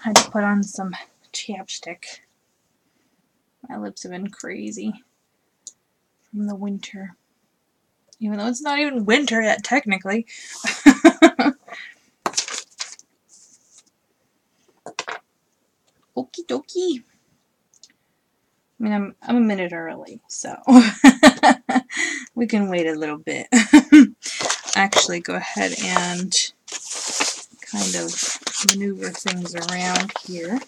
I had to put on some chapstick. My lips have been crazy from the winter. Even though it's not even winter yet, technically. Okie dokie. I mean, I'm a minute early, so we can wait a little bit. Actually, go ahead and kind of maneuver things around here.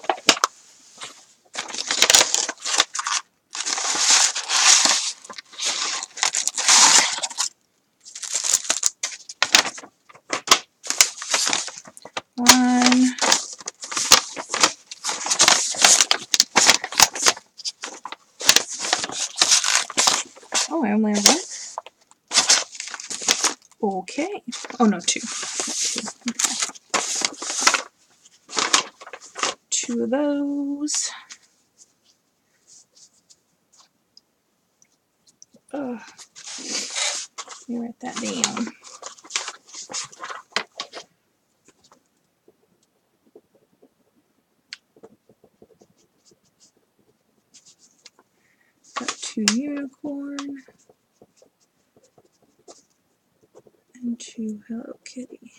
One. Oh, I only have one. Okay. Oh, no, two. Two of those. Ugh. Let me write that down. Got two unicorn and two Hello Kitty.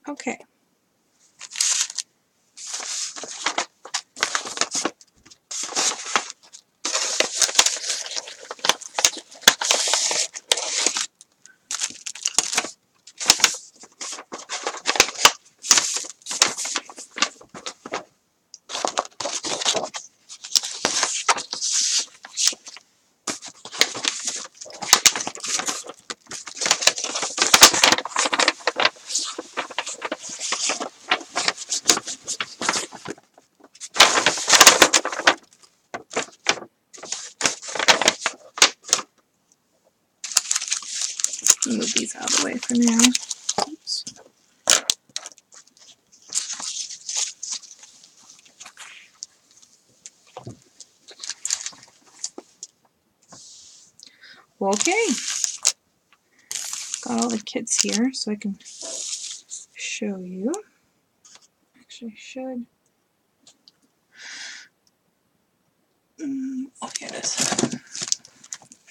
Okay. Move these out of the way for now. Oops. Okay. Got all the kits here so I can show you. Actually, I should. Oh, here it is.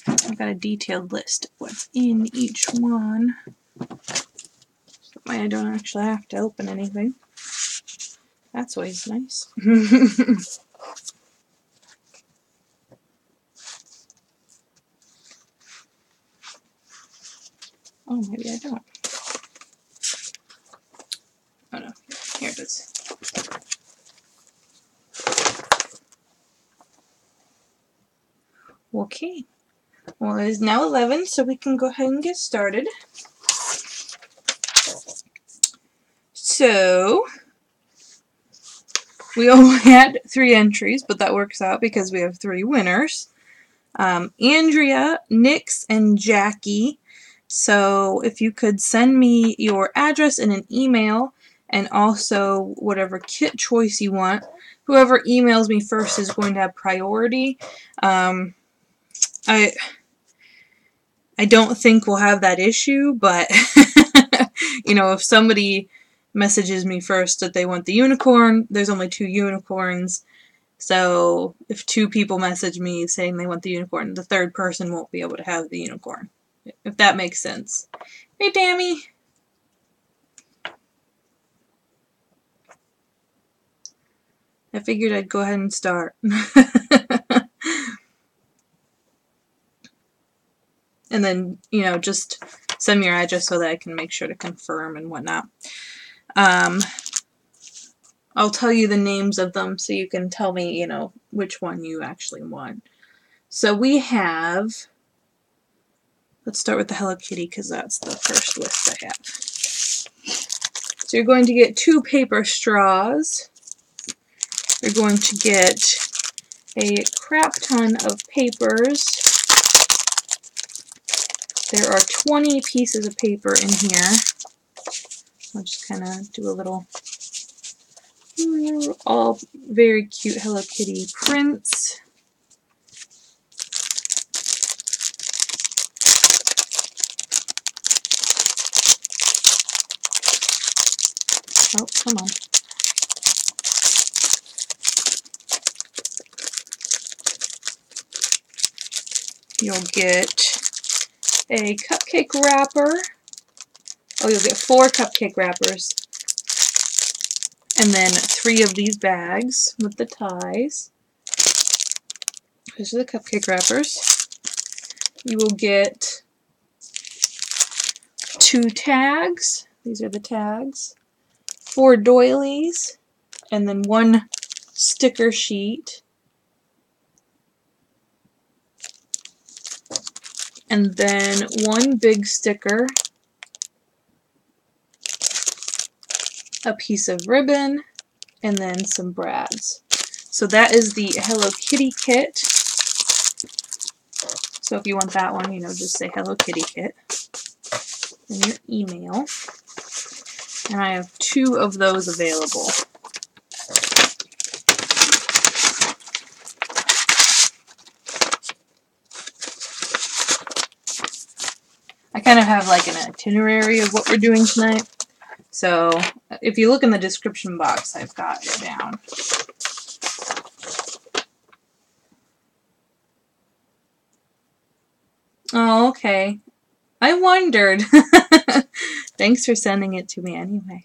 I've got a detailed list of what's in each one. So that way I don't actually have to open anything. That's always nice. Oh, maybe I don't. Oh no, here it is. Okay. Well, it is now 11, so we can go ahead and get started. So, we only had 3 entries, but that works out because we have 3 winners. Andrea, Nix, and Jackie. So, if you could send me your address in an email, and also whatever kit choice you want. Whoever emails me first is going to have priority. I don't think we'll have that issue, but you know, if somebody messages me first that they want the unicorn, there's only 2 unicorns. So if 2 people message me saying they want the unicorn, the 3rd person won't be able to have the unicorn. If that makes sense. Hey, Tammy. I figured I'd go ahead and start. And then, you know, just send me your address so that I can make sure to confirm and whatnot. I'll tell you the names of them so you can tell me, you know, which one you actually want. So we have, let's start with the Hello Kitty because that's the first list I have. So you're going to get 2 paper straws. You're going to get a crap ton of papers. There are 20 pieces of paper in here. I'll just kind of do a little All very cute Hello Kitty prints. Oh, come on. You'll get a cupcake wrapper. Oh, you'll get 4 cupcake wrappers. And then 3 of these bags with the ties. These are the cupcake wrappers. You will get 2 tags. These are the tags. 4 doilies. And then 1 sticker sheet. And then 1 big sticker. A piece of ribbon, and then some brads. So that is the Hello Kitty kit. So if you want that one, you know, just say Hello Kitty kit in your email. And I have 2 of those available. I kind of have like an itinerary of what we're doing tonight. So if you look in the description box, I've got it down. Oh, okay. I wondered. Thanks for sending it to me anyway.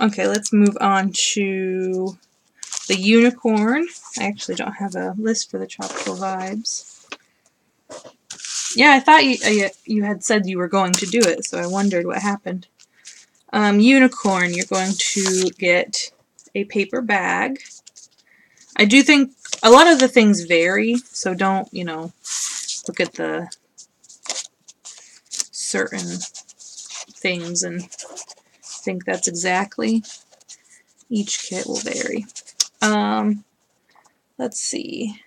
Okay, let's move on to the unicorn. I actually don't have a list for the Tropical Vibes. Yeah, I thought you had said you were going to do it, so I wondered what happened. Unicorn, you're going to get a paper bag. I do think a lot of the things vary, so don't, you know, look at the certain things and think that's exactly. Each kit will vary. Let's see.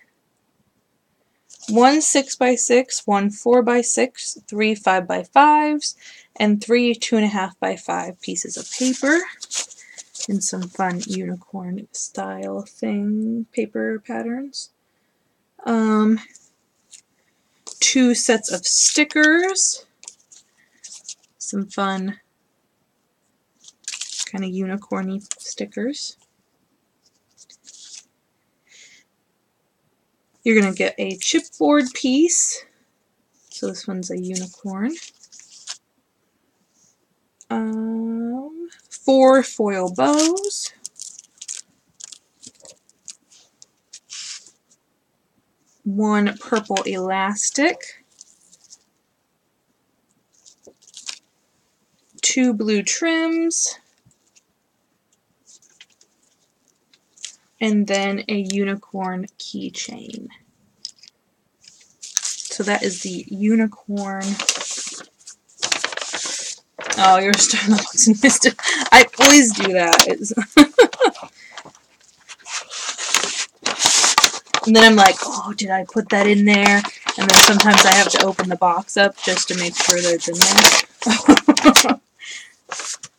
1 6x6, 1 4x6, 3 5x5s, and 3 2.5x5 pieces of paper. And some fun unicorn style thing, paper patterns. 2 sets of stickers. Some fun kind of unicorny stickers. You're going to get a chipboard piece. So this one's a unicorn. 4 foil bows. 1 purple elastic. 2 blue trims. And then a unicorn keychain. So that is the unicorn. Oh, you're starting to look and missed it. I always do that. And then I'm like, oh, did I put that in there? And then sometimes I have to open the box up just to make sure that it's in there.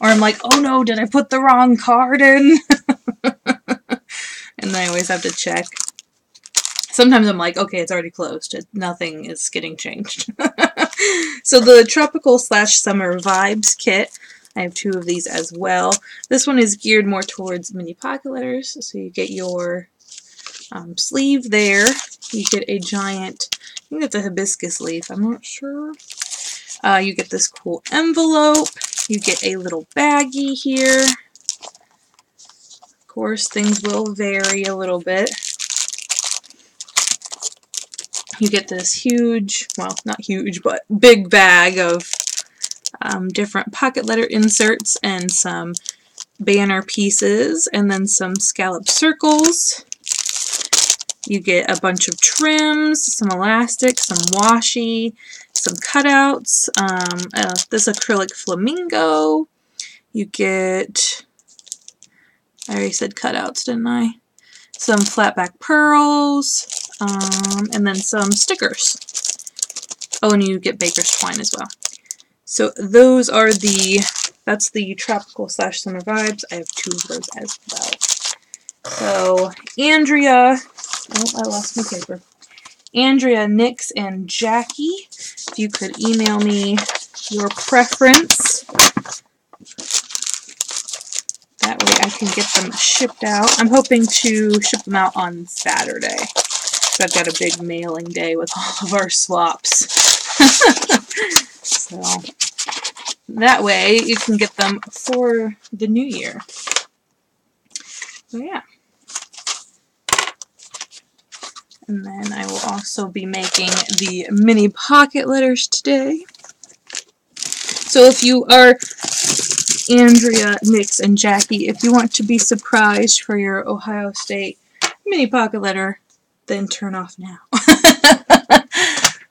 Or I'm like, oh no, did I put the wrong card in? And then I always have to check. Sometimes I'm like, okay, it's already closed. Nothing is getting changed. So the Tropical / Summer Vibes kit, I have 2 of these as well. This one is geared more towards mini pocket letters. So you get your sleeve there. You get a giant, I think it's a hibiscus leaf, I'm not sure. You get this cool envelope. You get a little baggie here. Of course, things will vary a little bit. You get this huge, well, not huge, but big bag of different pocket letter inserts and some banner pieces, and then some scallop circles. You get a bunch of trims, some elastic, some washi, some cutouts, this acrylic flamingo. You get, I already said cutouts, didn't I? Some flatback pearls, and then some stickers. Oh, and you get baker's twine as well. So those are the That's the tropical / summer vibes. I have 2 of those as well. So, Andrea, oh, I lost my paper. Andrea, Nix, and Jackie, if you could email me your preference. That way I can get them shipped out. I'm hoping to ship them out on Saturday. So I've got a big mailing day with all of our swaps. So that way you can get them for the new year. So yeah. And then I will also be making the mini pocket letters today. So if you are Andrea, Nix, and Jackie, if you want to be surprised for your Ohio State mini pocket letter, then turn off now.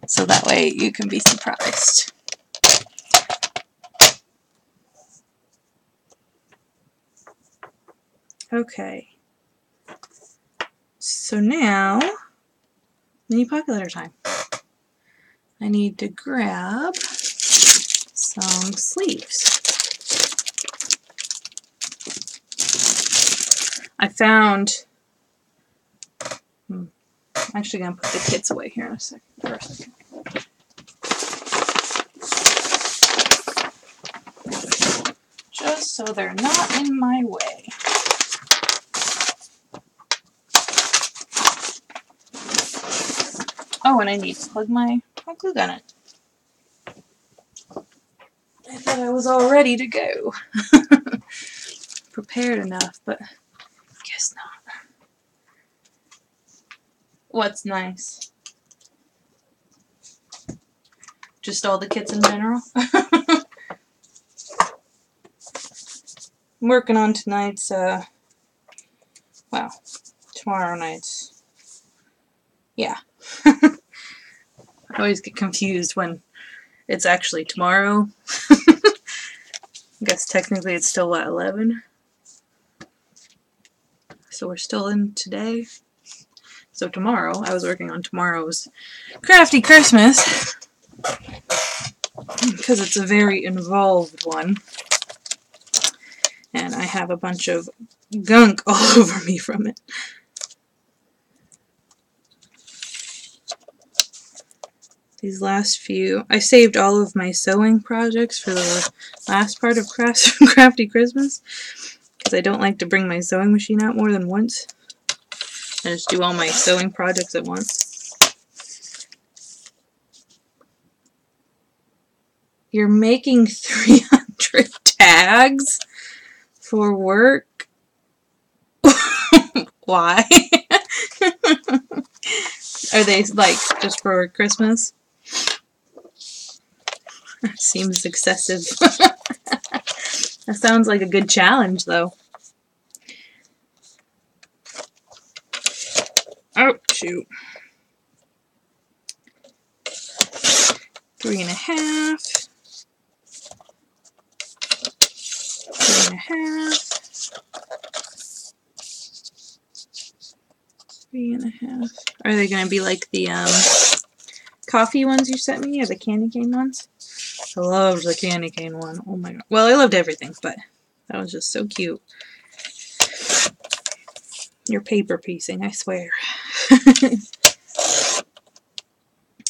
So that way you can be surprised. Okay. So now, mini pocket letter time. I need to grab some sleeves. I found, I'm actually going to put the kits away here in a second, for a second. Just so they're not in my way. Oh, and I need to plug my glue gun in. I thought I was all ready to go. Prepared enough, but guess not. What's nice? Just all the kits in general? I'm working on tonight's, well, tomorrow night's. Yeah. I always get confused when it's actually tomorrow. I guess technically it's still, what, 11? So we're still in today. So tomorrow, I was working on tomorrow's Crafty Christmas. Because it's a very involved one. And I have a bunch of gunk all over me from it. These last few, I saved all of my sewing projects for the last part of Crafty Christmas, because I don't like to bring my sewing machine out more than once. I just do all my sewing projects at once. You're making 300 tags for work? Why? Are they, like, just for Christmas? Seems excessive. That sounds like a good challenge, though. Oh, shoot. 3.5. 3.5. 3.5. Are they going to be like the coffee ones you sent me, or the candy cane ones? I loved the candy cane one. Oh my god. Well, I loved everything, but that was just so cute. You're paper piecing, I swear.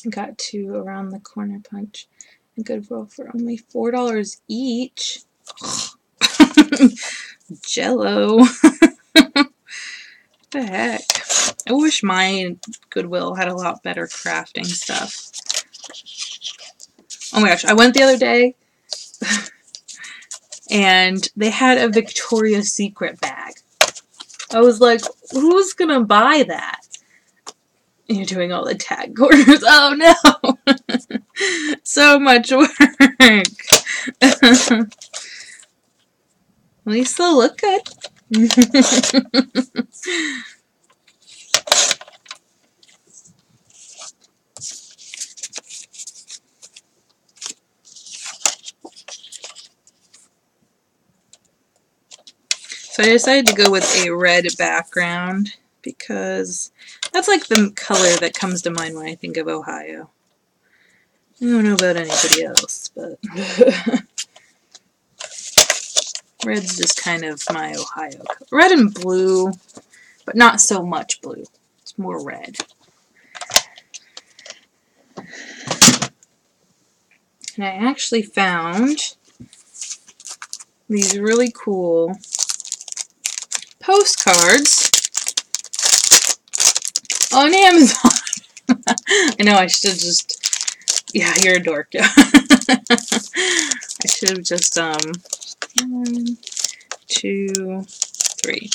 Got 2 around the corner punch. A Goodwill for only $4 each. Jello. What the heck? I wish my Goodwill had a lot better crafting stuff. Oh my gosh, I went the other day and they had a Victoria's Secret bag. I was like, who's gonna buy that? And you're doing all the tag corners. Oh no! So much work. At least they'll look good. So I decided to go with a red background because that's like the color that comes to mind when I think of Ohio. I don't know about anybody else, but Red's just kind of my Ohio color. Red and blue, but not so much blue. It's more red. And I actually found these really cool postcards on Amazon. I know I should just... Yeah, you're a dork. Yeah. I should have just, 1, 2, 3.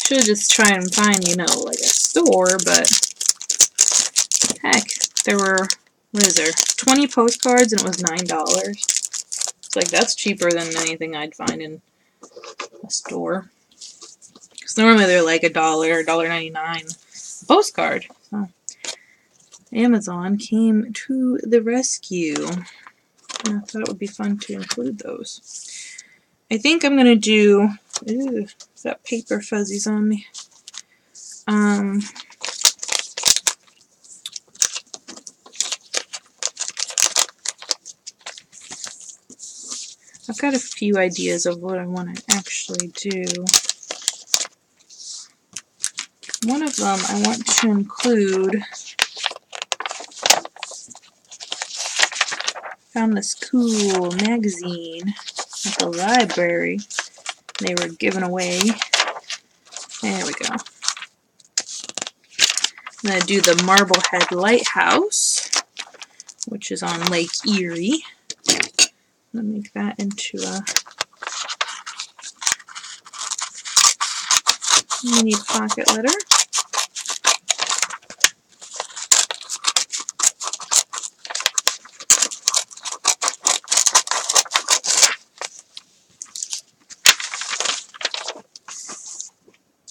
Should just try and find, you know, like a store, but heck, there were, what is there, 20 postcards and it was $9. It's like, that's cheaper than anything I'd find in a store. Because normally they're like $1 or $1.99 a postcard. So Amazon came to the rescue. And I thought it would be fun to include those. I think I'm going to do... Ooh, that paper fuzzies on me. I've got a few ideas of what I want to actually do. One of them I want to include... Found this cool magazine at the library. They were given away. There we go. I'm going to do the Marblehead Lighthouse, which is on Lake Erie. I'm going to make that into a mini pocket letter.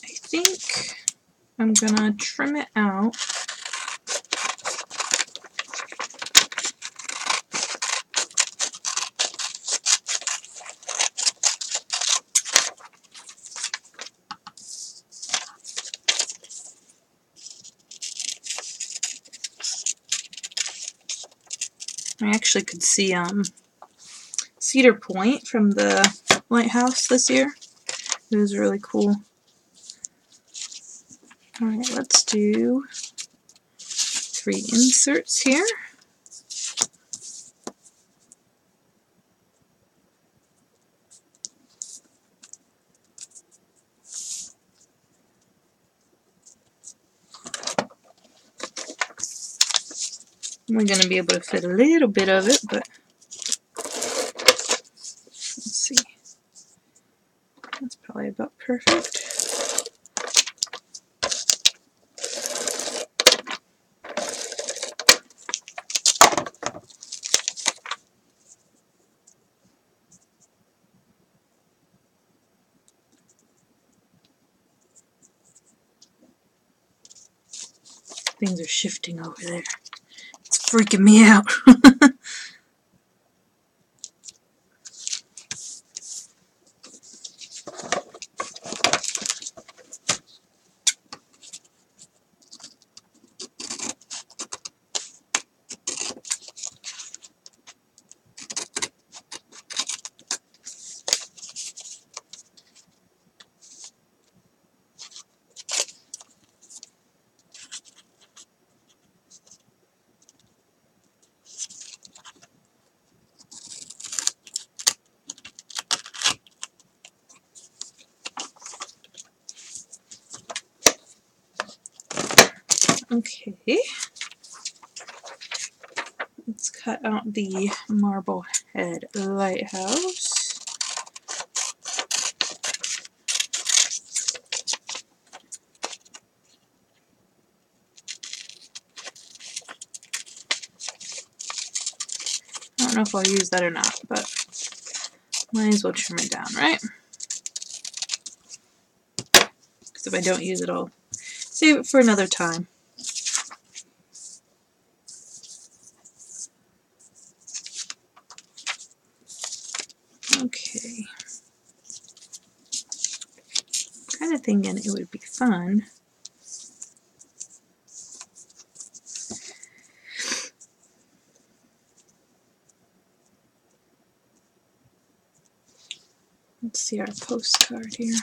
I think I'm going to trim it out. I actually could see Cedar Point from the lighthouse this year. It was really cool. Alright, let's do 3 inserts here. I'm only going to be able to fit a little bit of it, but let's see. That's probably about perfect. Things are shifting over there. It's freaking me out. Okay, let's cut out the Marblehead Lighthouse. I don't know if I'll use that or not, but might as well trim it down, right? Because if I don't use it, I'll save it for another time. Okay. Kind of thinking it would be fun. Let's see our postcard here.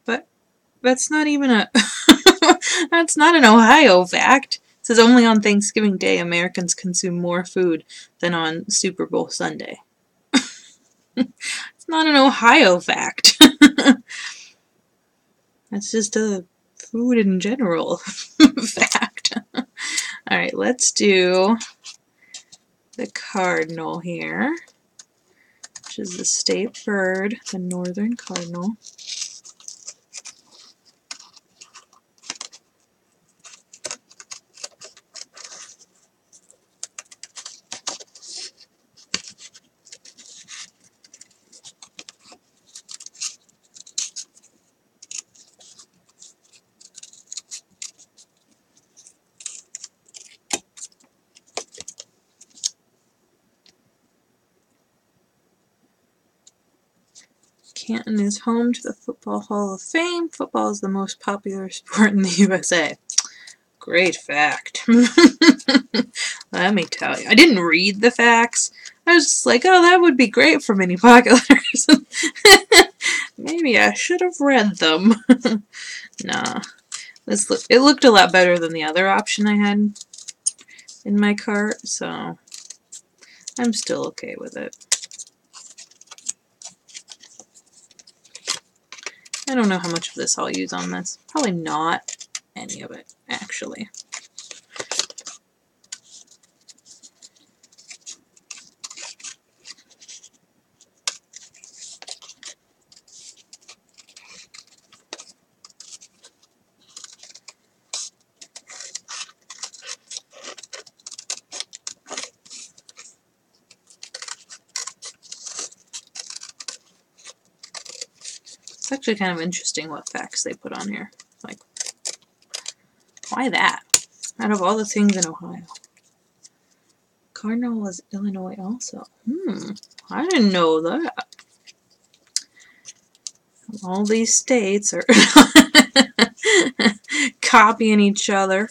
But that's not even a that's not an Ohio fact. It says only on Thanksgiving Day Americans consume more food than on Super Bowl Sunday. It's not an Ohio fact. That's just a food in general fact. Alright, let's do the cardinal here, which is the state bird, the northern cardinal. Canton is home to the Football Hall of Fame. Football is the most popular sport in the USA. Great fact. Let me tell you. I didn't read the facts. I was just like, oh, that would be great for mini populars. Maybe I should have read them. Nah. It looked a lot better than the other option I had in my cart, so I'm still okay with it. I don't know how much of this I'll use on this. Probably not any of it, actually. It's actually kind of interesting what facts they put on here. Like, why that? Out of all the things in Ohio. Cardinal was Illinois also. I didn't know that. All these states are copying each other.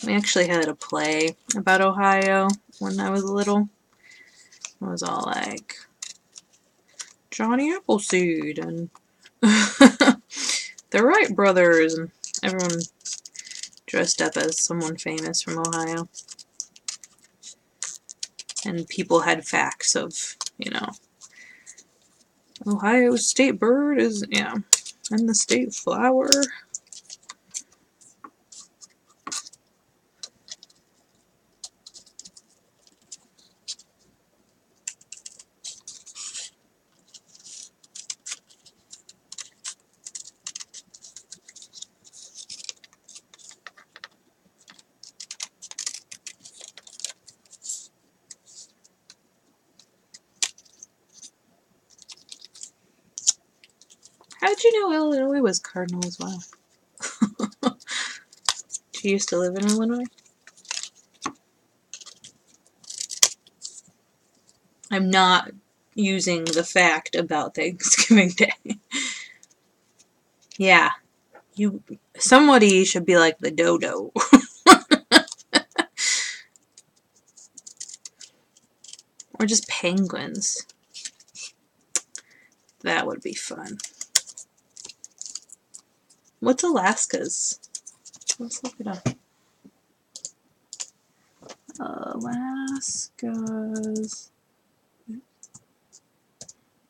We actually had a play about Ohio when I was little. It was all like Johnny Appleseed and the Wright brothers, and everyone dressed up as someone famous from Ohio. And people had facts of, you know, Ohio's state bird is, yeah, and the state flower. How'd you know Illinois was cardinal as well? She used to live in Illinois? I'm not using the fact about Thanksgiving Day. Yeah. Somebody should be like the dodo. Or just penguins. That would be fun. What's Alaska's? Let's look it up. Alaska's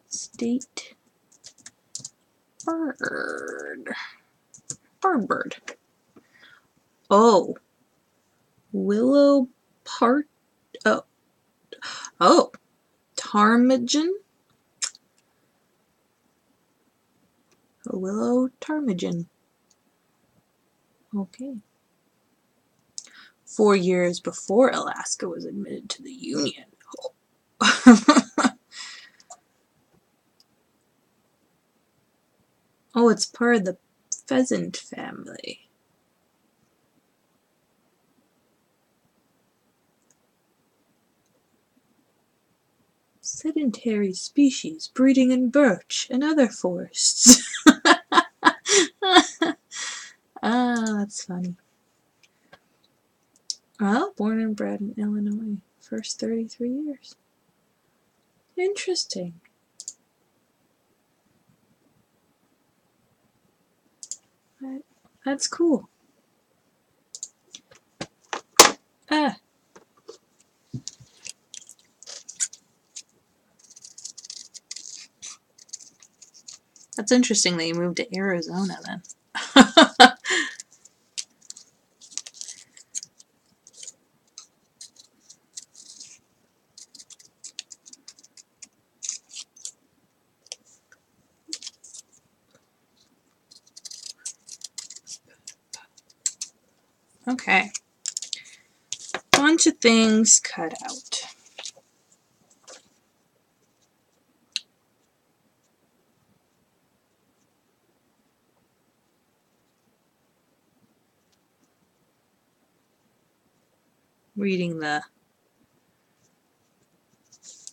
state bird. Bird. Oh. Willow part. Oh. Ptarmigan. A willow ptarmigan. Okay. 4 years before Alaska was admitted to the Union. Oh, it's part of the pheasant family. Sedentary species breeding in birch and other forests. That's funny. Well, born and bred in Illinois. First 33 years. Interesting. That's cool. Ah. That's interesting that you moved to Arizona then. Okay. Bunch of things cut out. Reading I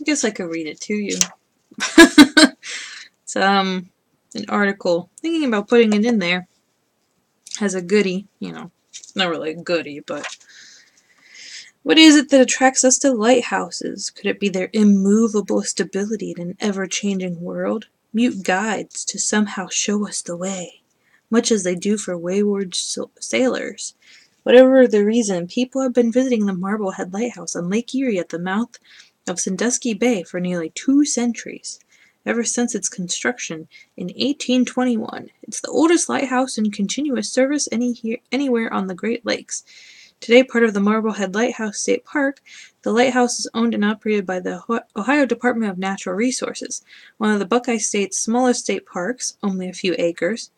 guess I could read it to you. It's an article. Thinking about putting it in there. Has a goodie, you know, not really a goodie, but what is it that attracts us to lighthouses? Could it be their immovable stability in an ever-changing world? Mute guides to somehow show us the way, much as they do for wayward sailors. Whatever the reason, people have been visiting the Marblehead Lighthouse on Lake Erie at the mouth of Sandusky Bay for nearly 2 centuries. Ever since its construction in 1821, it's the oldest lighthouse in continuous service anywhere on the Great Lakes. Today part of the Marblehead Lighthouse State Park, the lighthouse is owned and operated by the Ohio Department of Natural Resources, one of the Buckeye State's smallest state parks, only a few acres.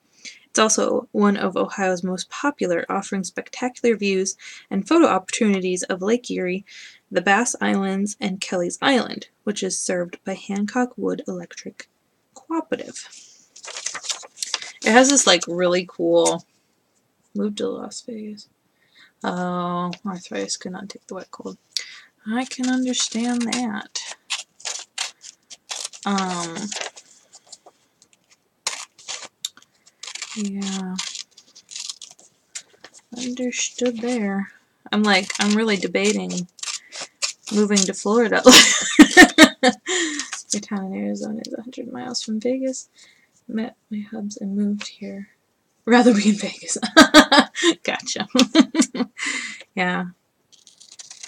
It's also one of Ohio's most popular, offering spectacular views and photo opportunities of Lake Erie, the Bass Islands, and Kelly's Island, which is served by Hancock Wood Electric Cooperative. It has this like really cool... Move to Las Vegas. Oh, arthritis could not take the wet cold. I can understand that. Yeah. Understood there. I'm really debating moving to Florida. Your town in Arizona is 100 miles from Vegas. Met my hubs and moved here. Rather be in Vegas. Gotcha. Yeah.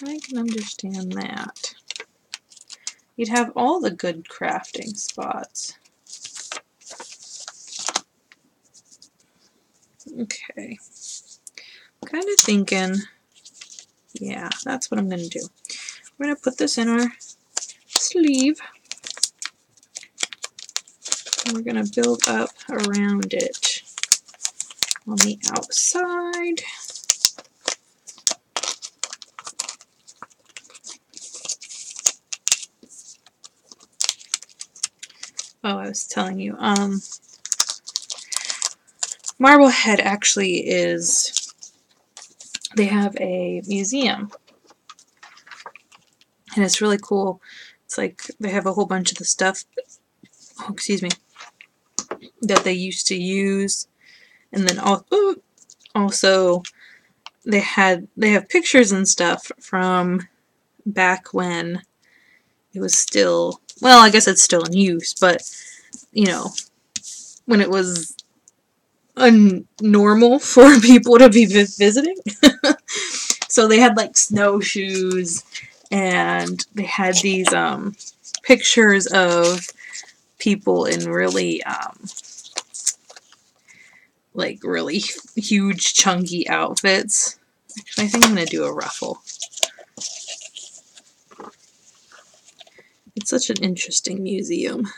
I can understand that. You'd have all the good crafting spots. Okay. Kind of thinking, yeah, that's what I'm going to do. We're going to put this in our sleeve. And we're going to build up around it on the outside. Oh, I was telling you, Marblehead actually is, they have a museum, and it's really cool. It's like they have a whole bunch of the stuff, oh, excuse me, that they used to use, and then also they have pictures and stuff from back when it was still, well, I guess it's still in use, but you know, when it was normal for people to be visiting. So they had like snowshoes, and they had these pictures of people in really like really huge chunky outfits. Actually, I think I'm going to do a ruffle. It's such an interesting museum.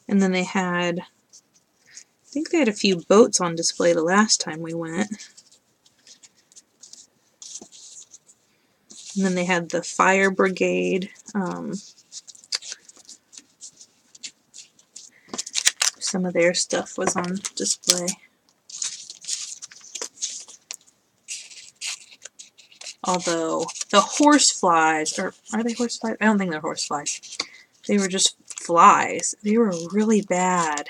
And then they had, I think they had a few boats on display the last time we went. And then they had the fire brigade. Some of their stuff was on display. Although the horseflies, or are they horseflies? I don't think they're horseflies. They were just flies. They were really bad.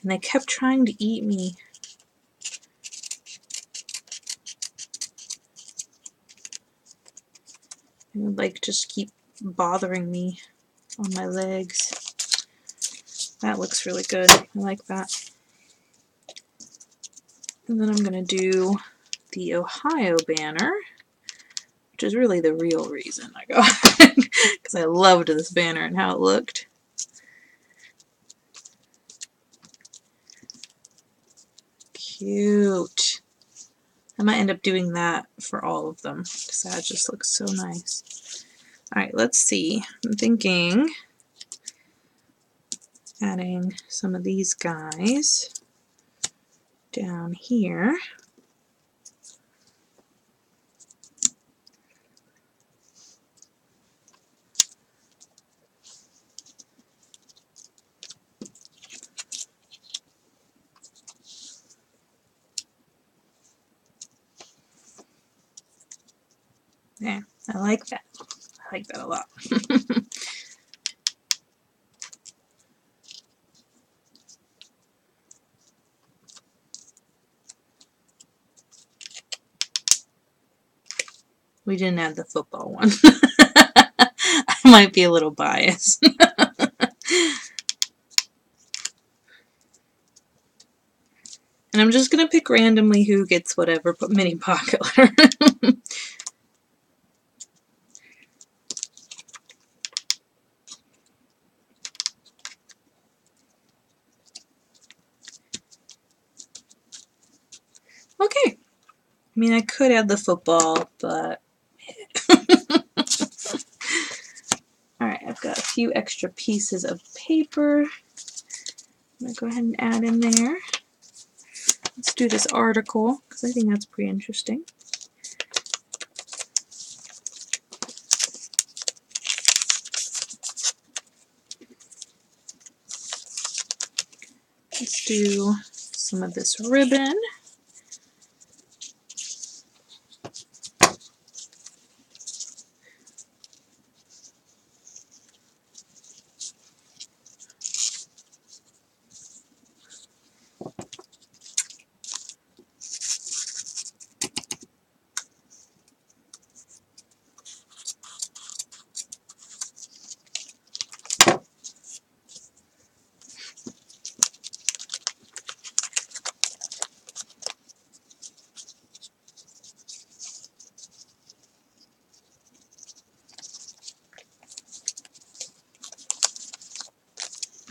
And they kept trying to eat me. They would like just keep bothering me on my legs. That looks really good. I like that. And then I'm going to do the Ohio banner, which is really the real reason I got it, because I loved this banner and how it looked. Cute. I might end up doing that for all of them, because that just looks so nice. Alright, let's see. I'm thinking adding some of these guys down here. Yeah, I like that. I like that a lot. We didn't add the football one. I might be a little biased. And I'm just going to pick randomly who gets whatever mini pocket letter. Okay. I mean, I could add the football, but... Alright, I've got a few extra pieces of paper. I'm going to go ahead and add in there. Let's do this article, because I think that's pretty interesting. Let's do some of this ribbon.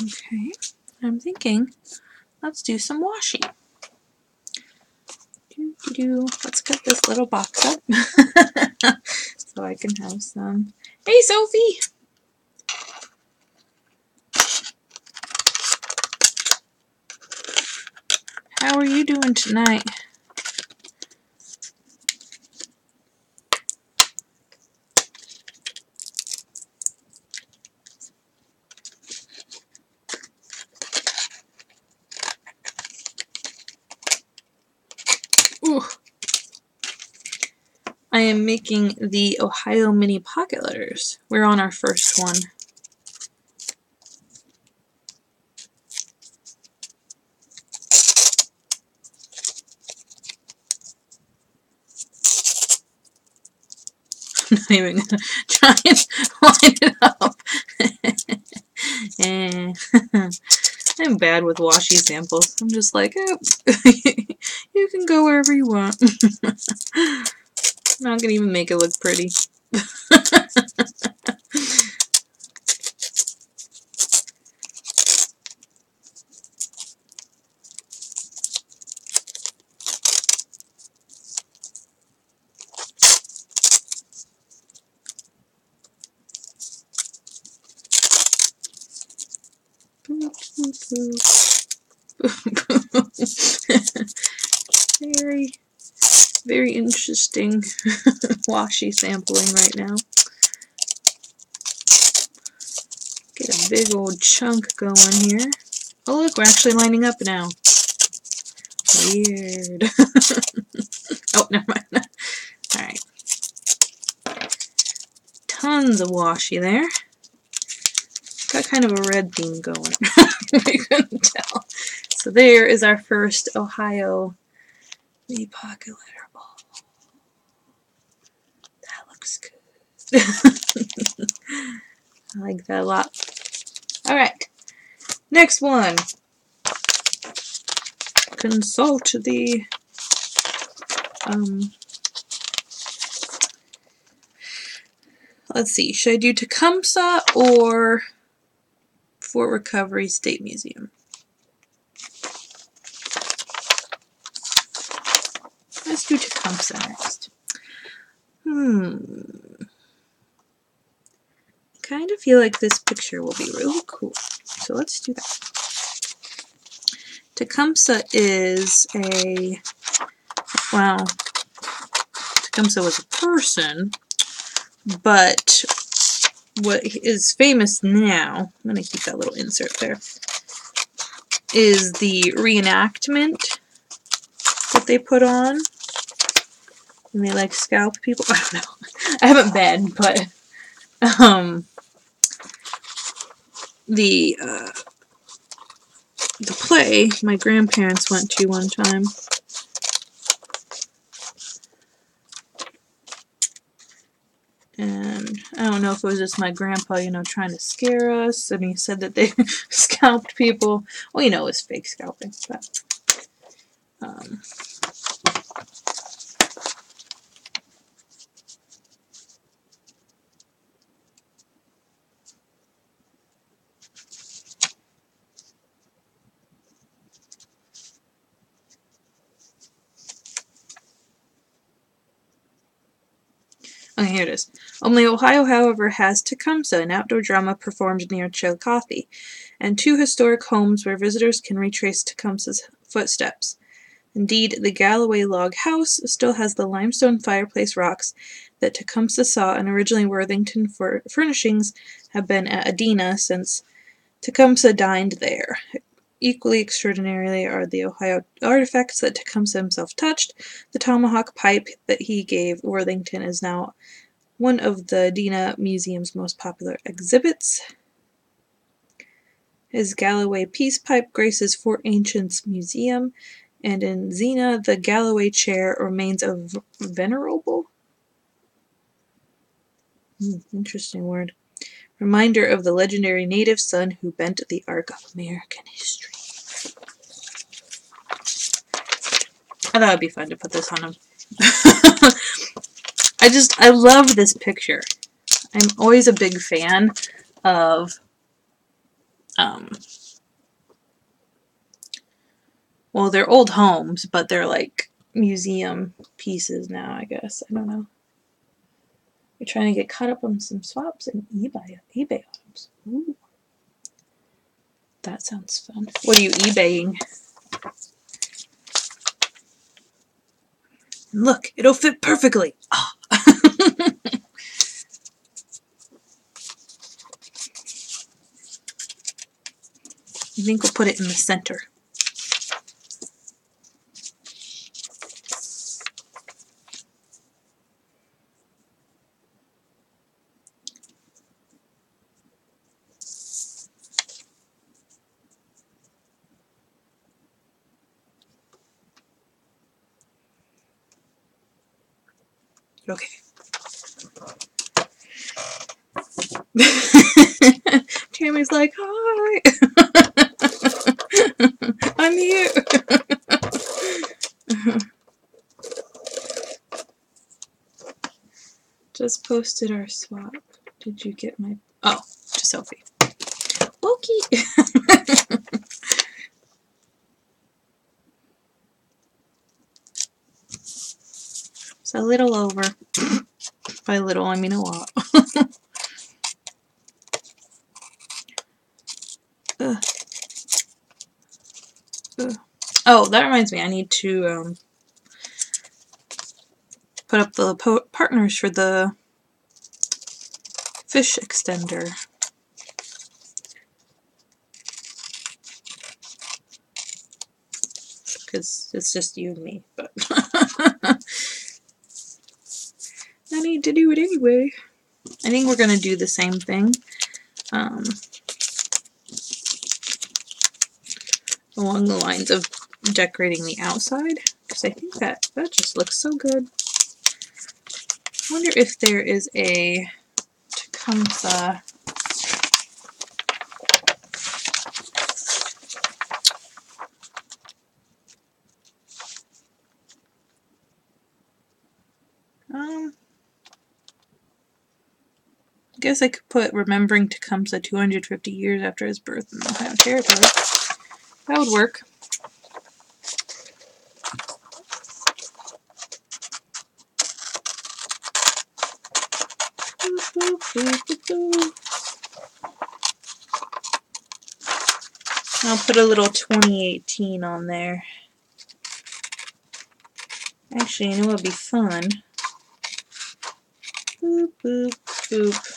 Okay, I'm thinking, let's do some washing. Let's cut this little box up so I can have some. Hey, Sophie! How are you doing tonight? Ooh. I am making the Ohio mini pocket letters. We're on our first one. I'm not even going to try and line it up. I'm bad with washi samples. I'm just like, oh, you can go wherever you want. I'm not going to even make it look pretty. Very, very interesting washi sampling right now. Get a big old chunk going here. Oh look, we're actually lining up now. Weird. Oh, never mind. Alright. Tons of washi there. Got kind of a red theme going. You couldn't tell. So there is our first Ohio pocket letter. Oh, that looks good. I like that a lot. Alright, next one. Consult the let's see, should I do Tecumseh or Fort Recovery State Museum? Let's do Tecumseh next. Kind of feel like this picture will be really cool. So let's do that. Tecumseh is a, well, Tecumseh was a person, but what is famous now, I'm going to keep that little insert there, is the reenactment that they put on. And they like scalp people. I don't know. I haven't been, but the play my grandparents went to one time. And I don't know if it was just my grandpa, you know, trying to scare us, and he said that they scalped people. Well, you know, it was fake scalping, but okay, here it is. Only Ohio, however, has Tecumseh, an outdoor drama performed near Chillicothe, and 2 historic homes where visitors can retrace Tecumseh's footsteps. Indeed, the Galloway log house still has the limestone fireplace rocks that Tecumseh saw, and originally Worthington furnishings have been at Adena since Tecumseh dined there. Equally extraordinarily are the Ohio artifacts that Tecumseh himself touched. The tomahawk pipe that he gave Worthington is now one of the Adena Museum's most popular exhibits. His Galloway peace pipe graces Fort Ancients Museum, and in Xena, the Galloway chair remains a venerable, interesting word, reminder of the legendary native son who bent the arc of American history. I thought it'd be fun to put this on him. I love this picture. I'm always a big fan of, well, they're old homes, but they're like museum pieces now, I guess. I don't know. You're trying to get caught up on some swaps and eBay items. Ooh. That sounds fun. What are you eBaying? Look, it'll fit perfectly. Oh. I think we'll put it in the center. Okay. Tammy's like, hi. I'm here. Just posted our swap. Did you get my... Oh, to Sophie. Loki. It's a little over. By little, I mean a lot. Oh, that reminds me. I need to put up the partners for the fish extender. Because it's just you and me, but I need to do it anyway. I think we're going to do the same thing. along the lines of decorating the outside, because I think that just looks so good. I wonder if there is a Tecumseh. I guess I could put remembering Tecumseh 250 years after his birth in the Ohio Territory. That would work. I'll put a little 2018 on there. Actually, you know what would be fun? Boop, boop, boop.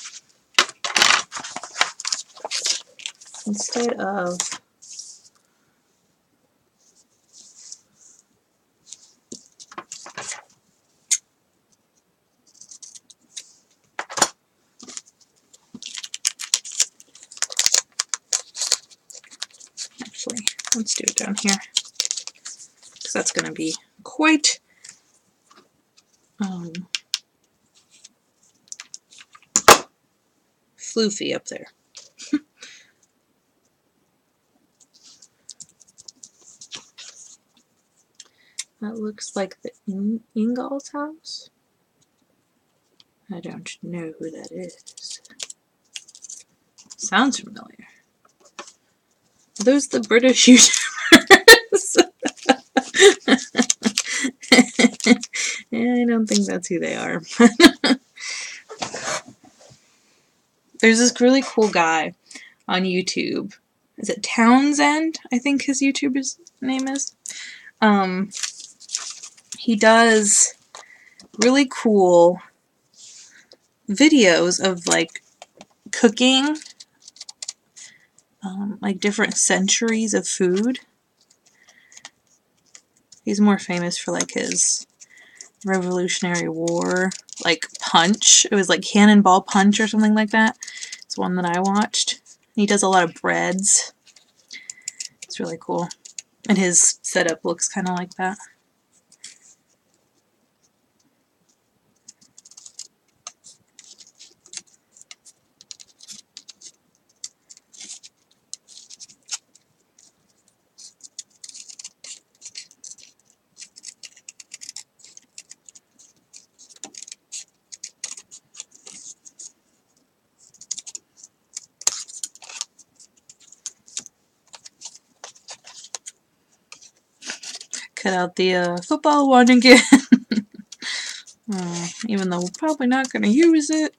Instead of actually, let's do it down here, because that's going to be quite floofy up there. That looks like the Ingalls house. I don't know who that is. Sounds familiar. Are those the British YouTubers? Yeah, I don't think that's who they are. There's this really cool guy on YouTube. Is it Townsend? I think his YouTuber's name is. He does really cool videos of like cooking, like different centuries of food. He's more famous for like his Revolutionary War, like punch. It was like Cannonball Punch or something like that. It's one that I watched. He does a lot of breads. It's really cool. And his setup looks kind of like that. Cut out the football one again. Even though we're probably not going to use it.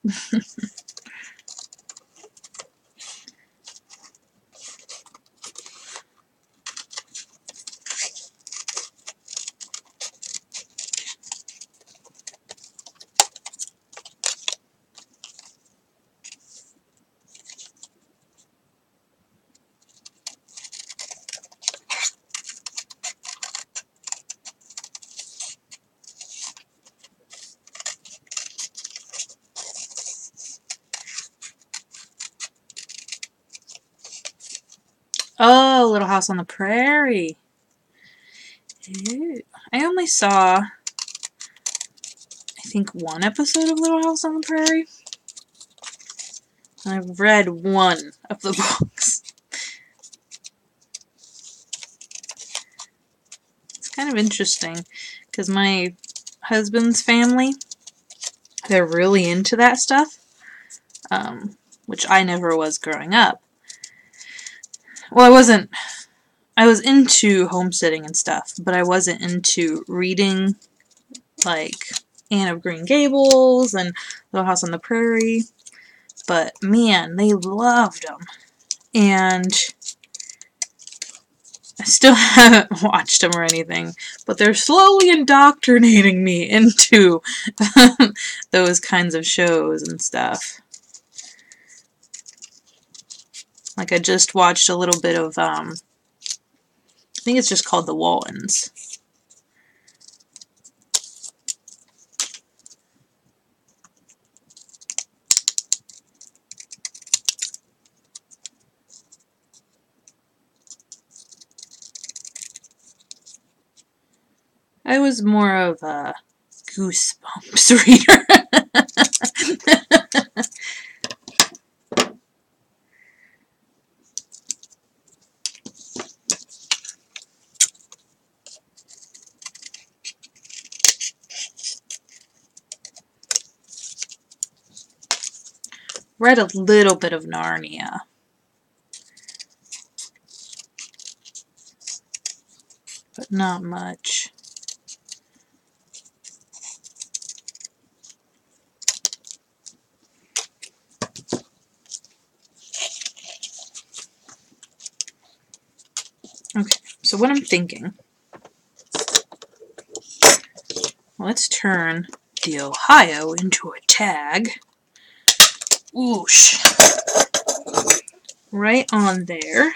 Oh, Little House on the Prairie. Ew. I only saw, I think, one episode of Little House on the Prairie. I've read one of the books. It's kind of interesting, because my husband's family, they're really into that stuff, which I never was growing up. Well, I was into homesteading and stuff, but I wasn't into reading, like Anne of Green Gables and Little House on the Prairie. But man, they loved them. And I still haven't watched them or anything, but they're slowly indoctrinating me into those kinds of shows and stuff. Like I just watched a little bit of, I think it's just called The Waltons. I was more of a Goosebumps reader. Read a little bit of Narnia. But not much. Okay, so what I'm thinking, let's turn the Ohio into a tag. Whoosh. Right on there.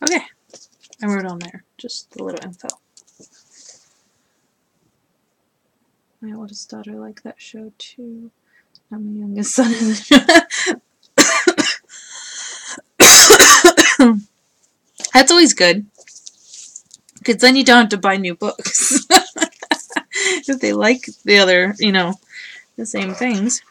Okay, I wrote on there just a little info. My oldest daughter liked that show too. Now my youngest son is. That's always good, because then you don't have to buy new books. If they like the other, the same things.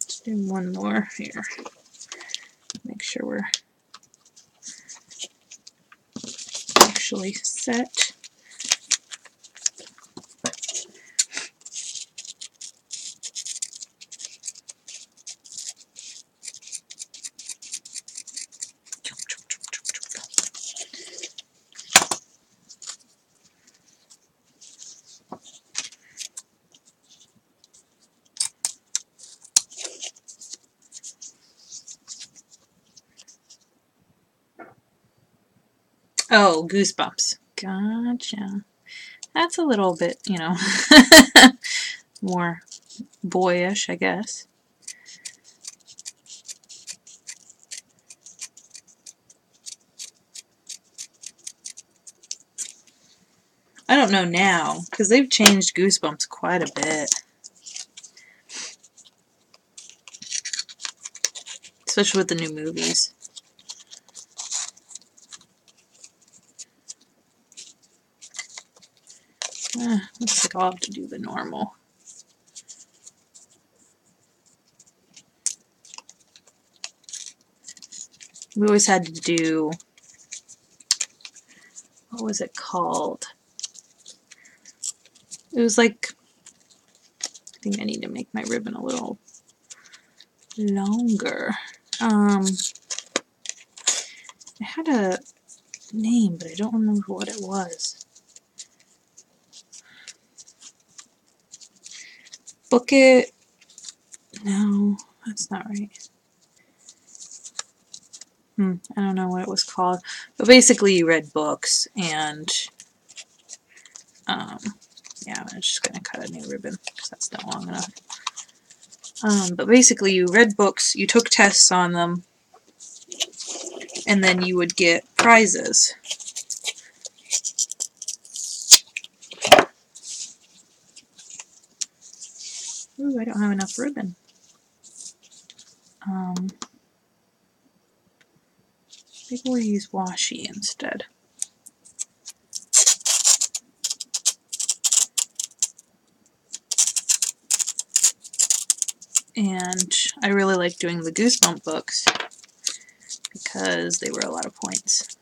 Let's do one more here. Make sure we're actually set. Oh, Goosebumps. Gotcha. That's a little bit, more boyish, I guess. I don't know now, because they've changed Goosebumps quite a bit. Especially with the new movies. Looks like I'll have to do the normal. We always had to do, what was it called? It was like, I think I need to make my ribbon a little longer. It had a name, but I don't remember what it was. Book it. No, that's not right. I don't know what it was called. But basically you read books and yeah, I'm just going to cut a new ribbon because that's not long enough. But basically you read books, you took tests on them, and then you would get prizes. Ooh, I don't have enough ribbon. Maybe we'll use washi instead. And I really like doing the Goosebump books because they were a lot of points.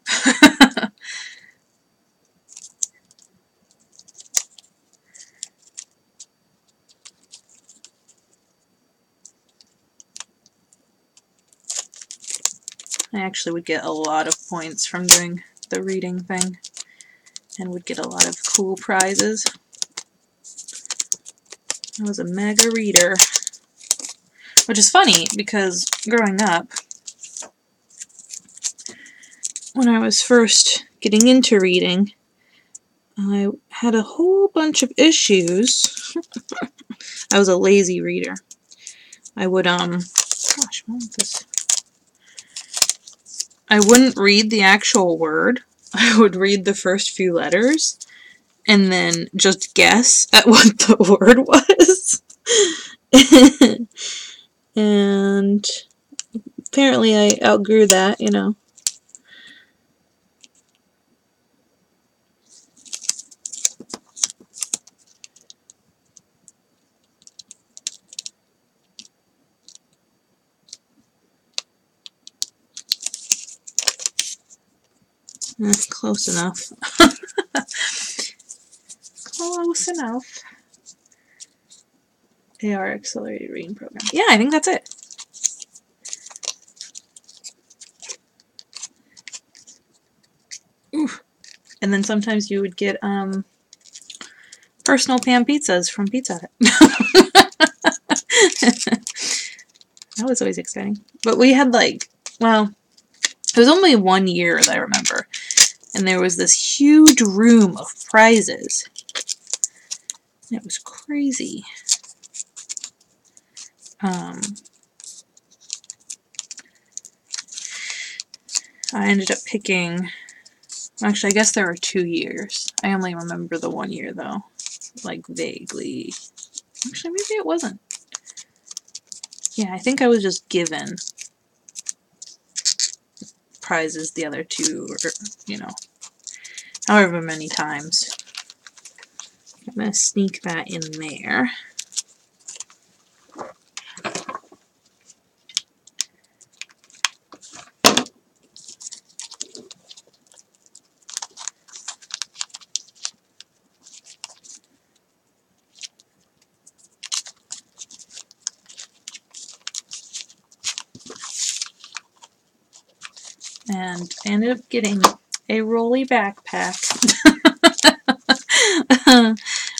I actually would get a lot of points from doing the reading thing and would get a lot of cool prizes. I was a mega reader, which is funny because growing up, when I was first getting into reading, I had a whole bunch of issues. I was a lazy reader. I would, gosh, what is this? I wouldn't read the actual word. I would read the first few letters and then just guess at what the word was. And apparently I outgrew that, you know. Close enough. Close enough. AR Accelerated Reading Program. Yeah, I think that's it. Ooh. And then sometimes you would get personal pan pizzas from Pizza Hut. That was always exciting. But we had like, well, it was only 1 year that I remember. And there was this huge room of prizes. It was crazy. I ended up picking, actually I guess there were 2 years. I only remember the 1 year though, like vaguely. Actually maybe it wasn't. Yeah, I think I was just given prizes the other 2, or, you know, however many times. I'm going to sneak that in there. And I ended up getting a rolly backpack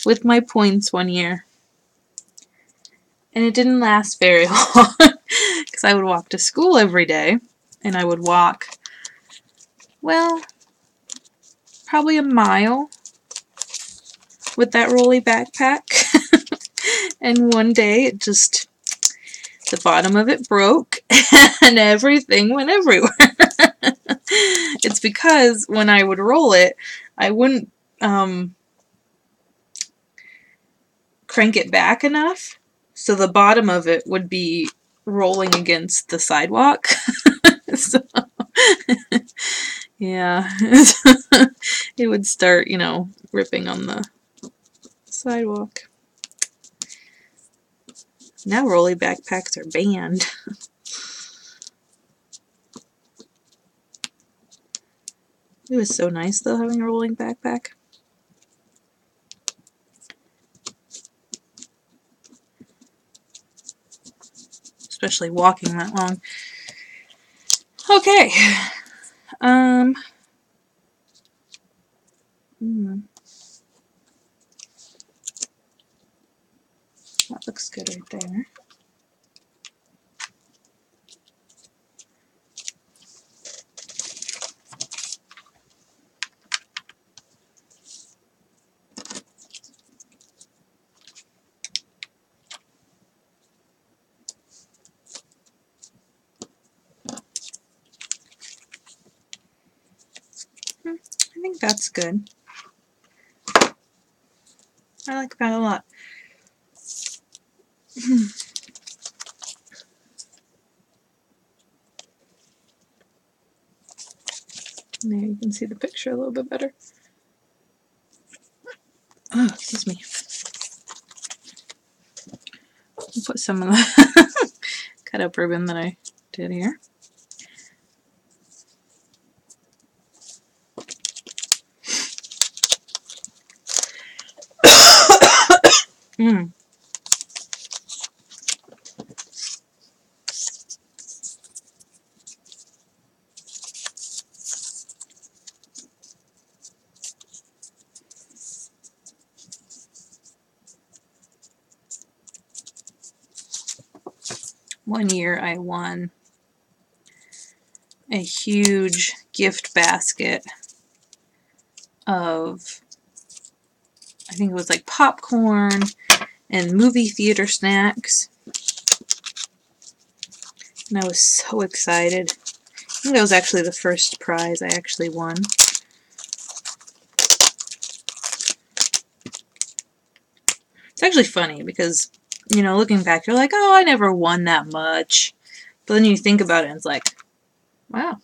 with my points 1 year. And it didn't last very long because I would walk to school every day, and I would walk, well, probably a mile with that rolly backpack. And one day it just, the bottom of it broke and everything went everywhere. It's because when I would roll it, I wouldn't crank it back enough, so the bottom of it would be rolling against the sidewalk. So, yeah, it would start, you know, ripping on the sidewalk. Now rolly backpacks are banned. It was so nice though, having a rolling backpack. Especially walking that long. Okay. That looks good right there. I think that's good. I like that a lot. There you can see the picture a little bit better. Oh, excuse me. I'll put some of the cut up ribbon that I did here. Mm. 1 year I won a huge gift basket of, I think it was like popcorn and movie theater snacks. And I was so excited. I think that was actually the first prize I actually won. It's actually funny because, you know, looking back, you're like, oh, I never won that much. But then you think about it and it's like, wow.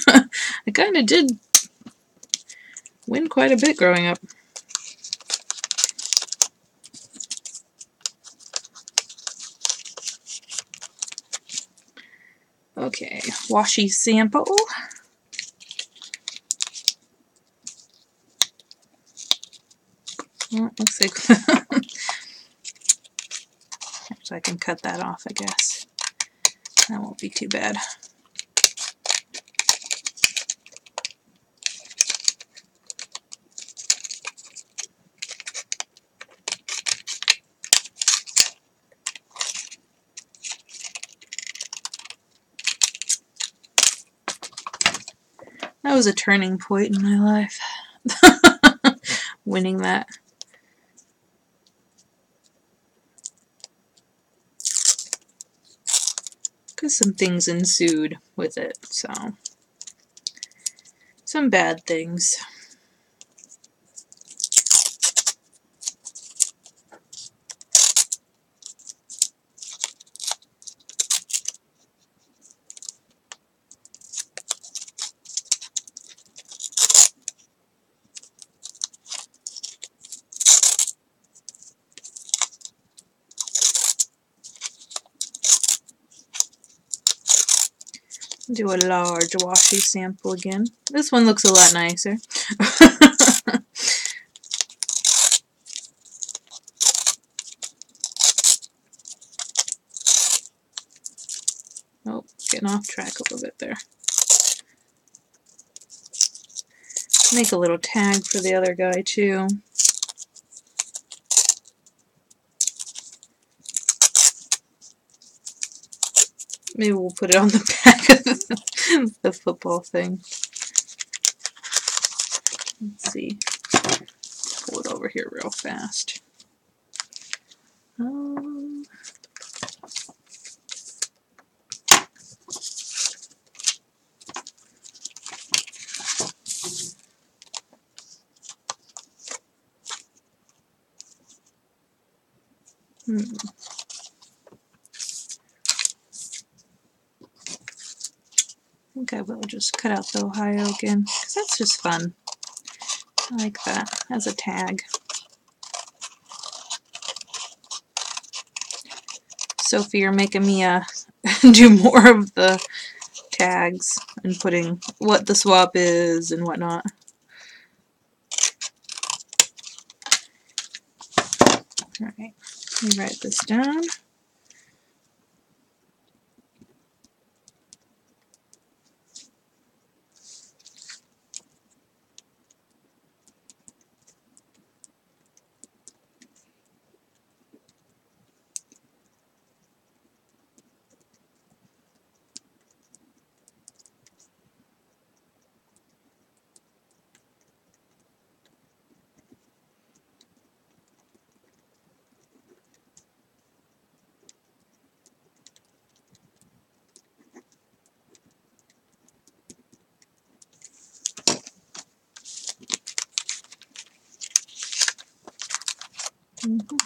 I kind of did win quite a bit growing up. Okay, washi sample. Well, looks like so I can cut that off, I guess. That won't be too bad. That was a turning point in my life. Winning that. Because some things ensued with it, so. Some bad things. Do a large washi sample again. This one looks a lot nicer. Oh, getting off track a little bit there. Make a little tag for the other guy too. Maybe we'll put it on the back of the football thing. Let's see. Pull it over here real fast. I think I will just cut out the Ohio again, because that's just fun. I like that as a tag. Sophie, you're making me do more of the tags and putting what the swap is and whatnot. Alright, let me write this down.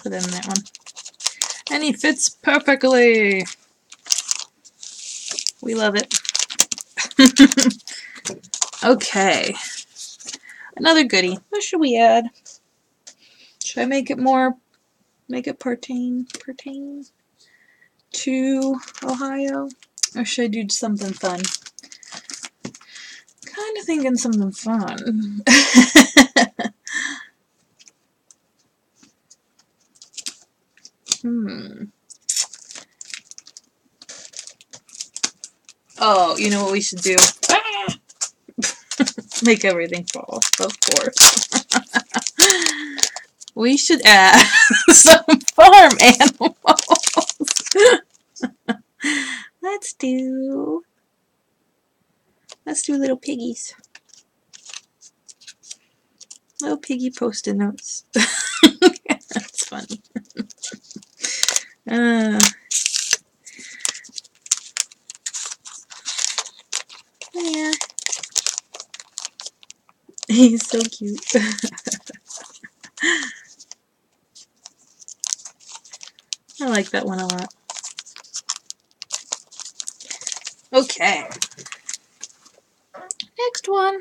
Put it in that one. And he fits perfectly. We love it. Okay. Another goodie. What should we add? Should I make it more, make it pertain? to Ohio? Or should I do something fun? Kind of thinking something fun. Oh, you know what we should do? Ah! Make everything fall, of course. We should add some farm animals. Let's do little piggies. Little piggy post-it notes. That's funny. Yeah. He's so cute. I like that one a lot. Okay. Next one.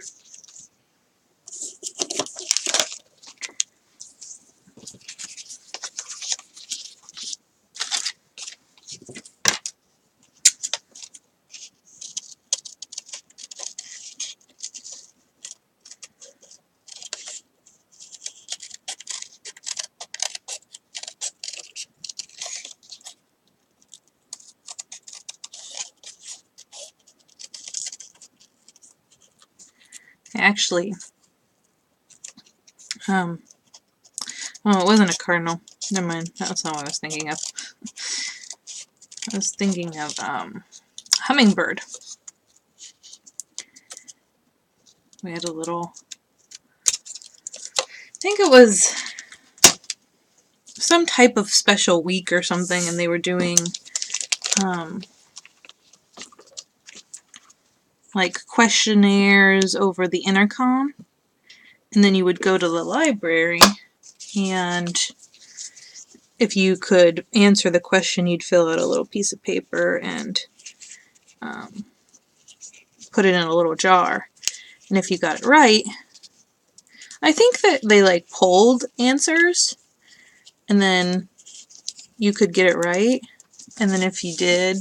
Actually, oh, it wasn't a cardinal. Never mind. That's not what I was thinking of. I was thinking of hummingbird. We had a little, I think it was some type of special week or something, and they were doing like questionnaires over the intercom, and then you would go to the library, and if you could answer the question, you'd fill out a little piece of paper and put it in a little jar. And if you got it right, I think that they like polled answers, and then you could get it right, and then if you did,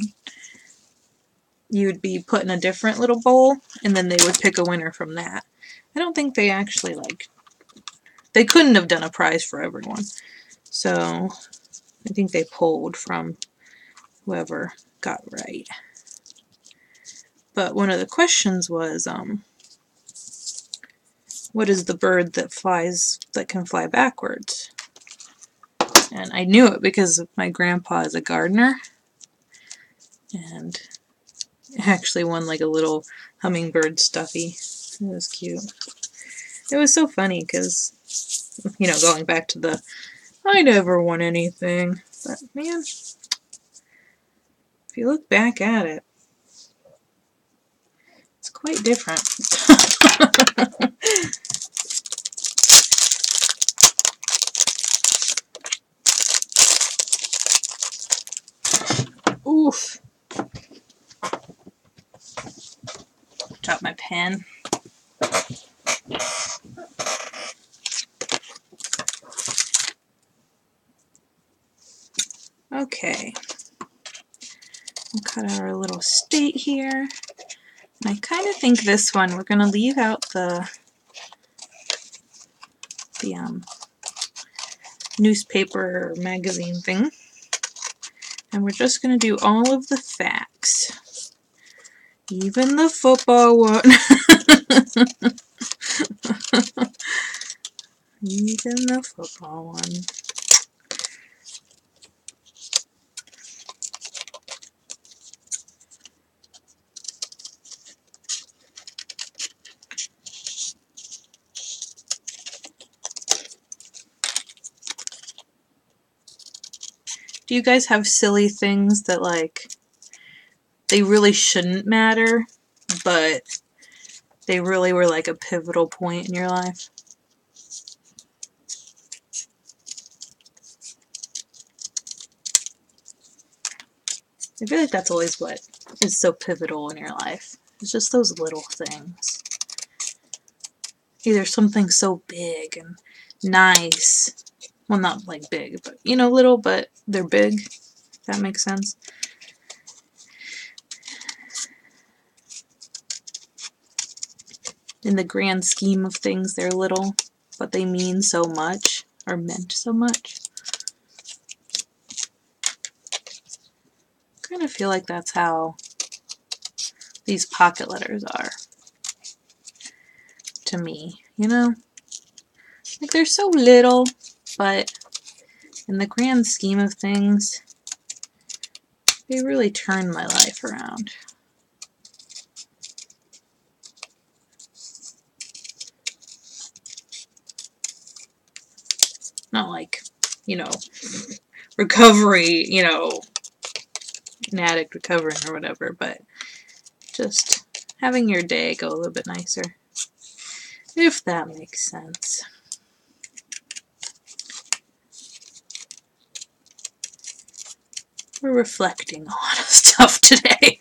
you'd be put in a different little bowl, and then they would pick a winner from that. I don't think they actually, like, they couldn't have done a prize for everyone. So I think they polled from whoever got right. But one of the questions was, what is the bird that can fly backwards? And I knew it because my grandpa is a gardener, and actually won like a little hummingbird stuffy. It was cute. It was so funny because, you know, going back to the, I never won anything. But man, if you look back at it, it's quite different. Oof. Dropped my pen. Okay. We'll cut out our little state here. And I kind of think this one, we're going to leave out the newspaper or magazine thing. And we're just going to do all of the facts. Even the football one. Even the football one. Do you guys have silly things that, like, they really shouldn't matter, but they really were like a pivotal point in your life? I feel like that's always what is so pivotal in your life. It's just those little things. Either something so big and nice. Well, not like big, but, you know, little, but they're big. If that makes sense. in the grand scheme of things, they're little, but they mean so much, or meant so much. I kind of feel like that's how these pocket letters are to me, you know? Like, they're so little, but in the grand scheme of things, they really turn my life around. Not like, you know, recovery, you know, an addict recovering or whatever, but just having your day go a little bit nicer, if that makes sense. We're reflecting on a lot of stuff today.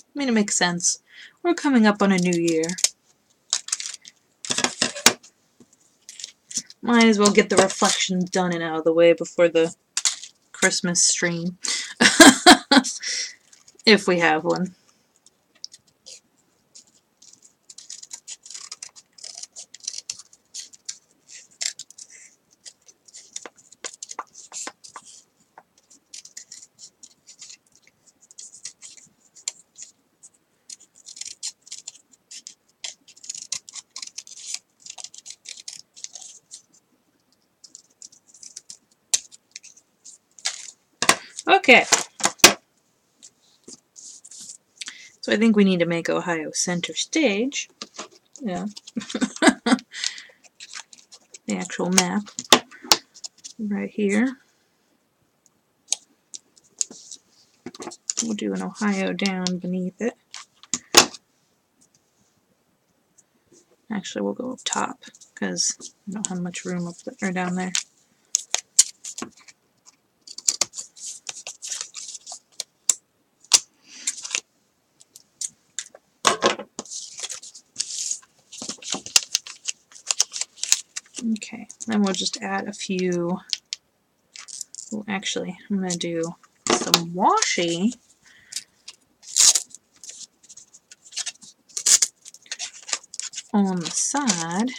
I mean, it makes sense. We're coming up on a new year. Might as well get the reflections done and out of the way before the Christmas stream. If we have one. Okay. So I think we need to make Ohio center stage. Yeah. The actual map. Right here. We'll do an Ohio down beneath it. Actually, we'll go up top because I don't have much room up there, or down there. Okay, then we'll just add a few. Well, actually, I'm going to do some washi on the side.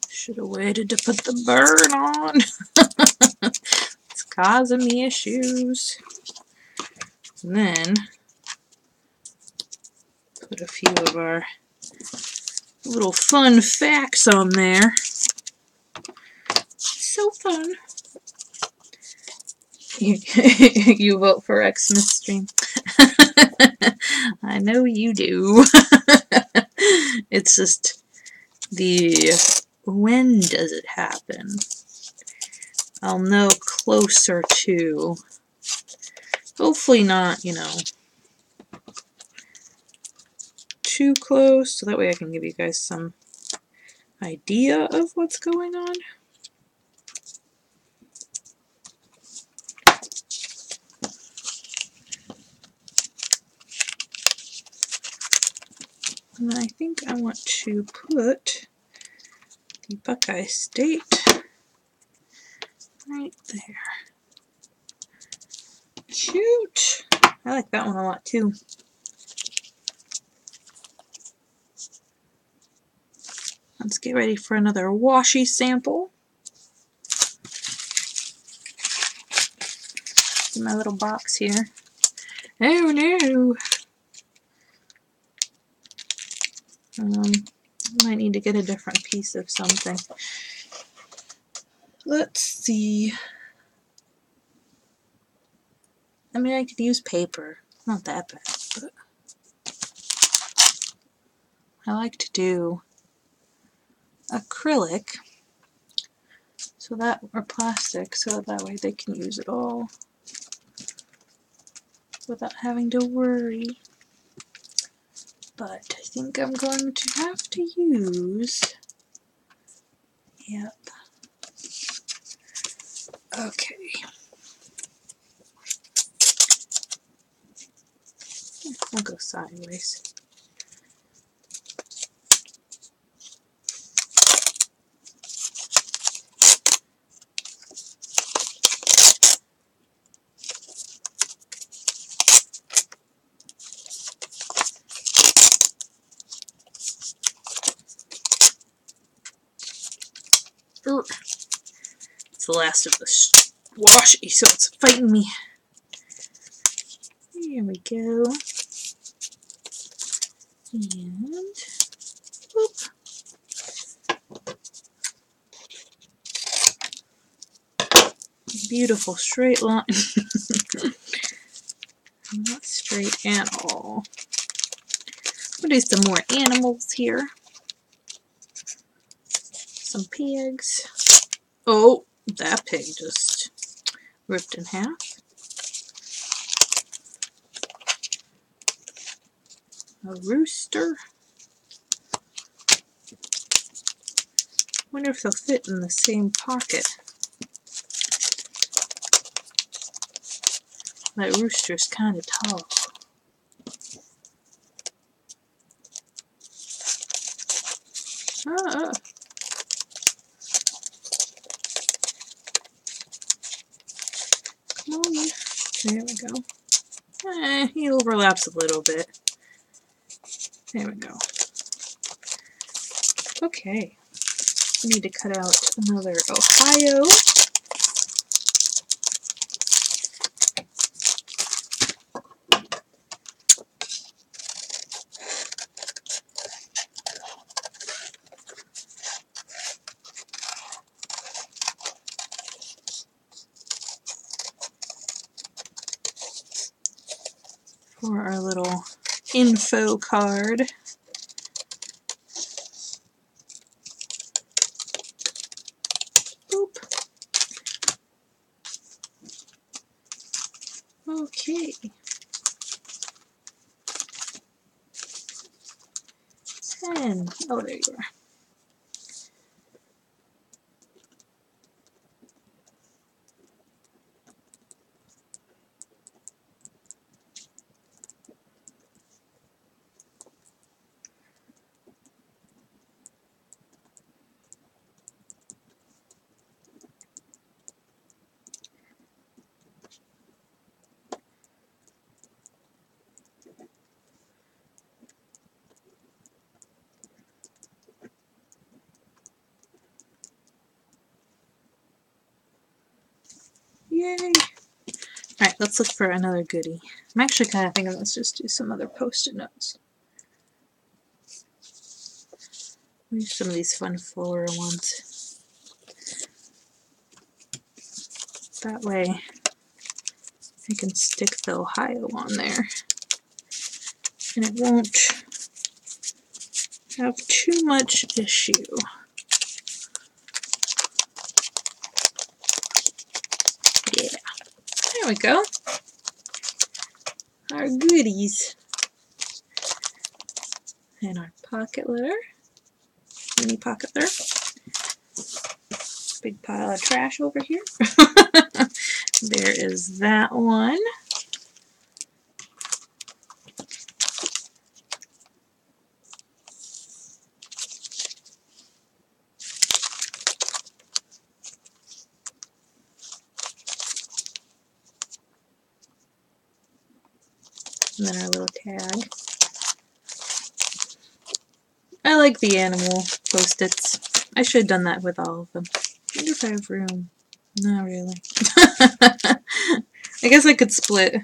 Should have waited to put the burn on. It's causing me issues. And then put a few of our little fun facts on there. So fun. You vote for Xmas stream. I know you do. It's just the when does it happen? I'll know closer to. Hopefully not, you know, too close, so that way I can give you guys some idea of what's going on. And then I think I want to put the Buckeye State right there. Cute! I like that one a lot too. Let's get ready for another washi sample. In my little box here. Oh no! I might need to get a different piece of something. Let's see. I mean, I could use paper. Not that bad, but I like to do acrylic. So that, or plastic, so that way they can use it all without having to worry. But I think I'm going to have to use, yep. Okay. I'll go sideways. It's the last of the washi, so it's fighting me. Here we go. And whoop. Beautiful straight line. Not straight at all. We'll do some more animals here. Some pigs. Oh, that pig just ripped in half. A rooster. Wonder if they'll fit in the same pocket. That rooster's kind of tall. Ah. Come on. There we go. He overlaps a little bit. There we go. Okay. I need to cut out another Ohio. For our little info card. Boop. Okay. 10. Oh, there you are. Yay! Alright, let's look for another goodie. I'm actually kind of thinking let's just do some other post-it notes. Use some of these fun floral ones. That way I can stick the Ohio on there. And it won't have too much issue. Yeah. There we go. Our goodies. And our pocket letter. Mini pocket letter. Big pile of trash over here. There is that one. And then our little tag. I like the animal post-its. I should have done that with all of them. I wonder if I have room. Not really. I guess I could split.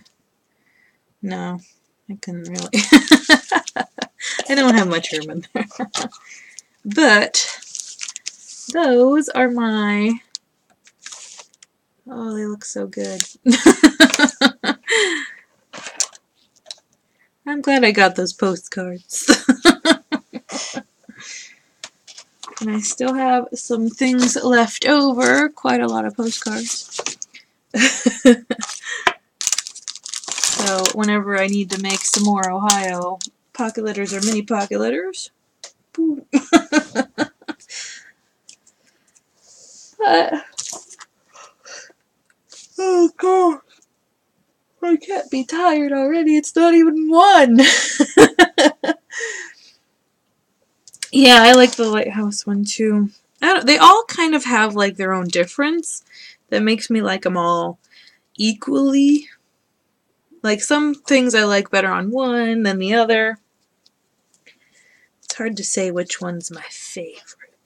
No, I couldn't really. I don't have much room in there. But those are my... Oh, they look so good. I'm glad I got those postcards. And I still have some things left over, quite a lot of postcards. So whenever I need to make some more Ohio pocket letters or mini pocket letters. Oh god, I can't be tired already. It's not even 1. Yeah, I like the lighthouse one too. They all kind of have like their own difference that makes me like them all equally. Like some things I like better on one than the other. It's hard to say which one's my favorite.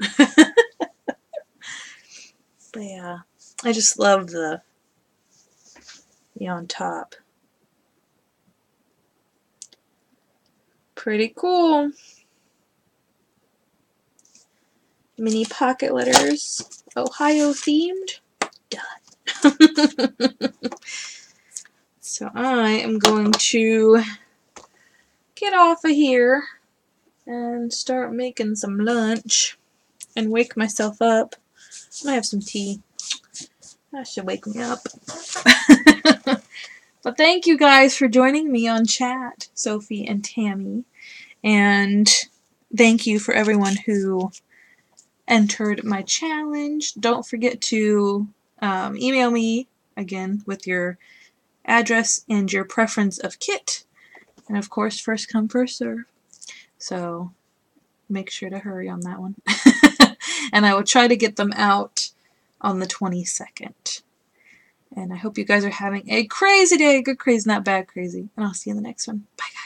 But yeah, I just love the on top. Pretty cool. Mini pocket letters, Ohio themed. Done. So I am going to get off of here and start making some lunch and wake myself up. I might have some tea. That should wake me up. But thank you guys for joining me on chat, Sophie and Tammy. And thank you for everyone who entered my challenge. Don't forget to email me again with your address and your preference of kit. And of course, first come, first serve. So make sure to hurry on that one. And I will try to get them out on the 22nd. And I hope you guys are having a crazy day. Good crazy, not bad crazy. And I'll see you in the next one. Bye, guys.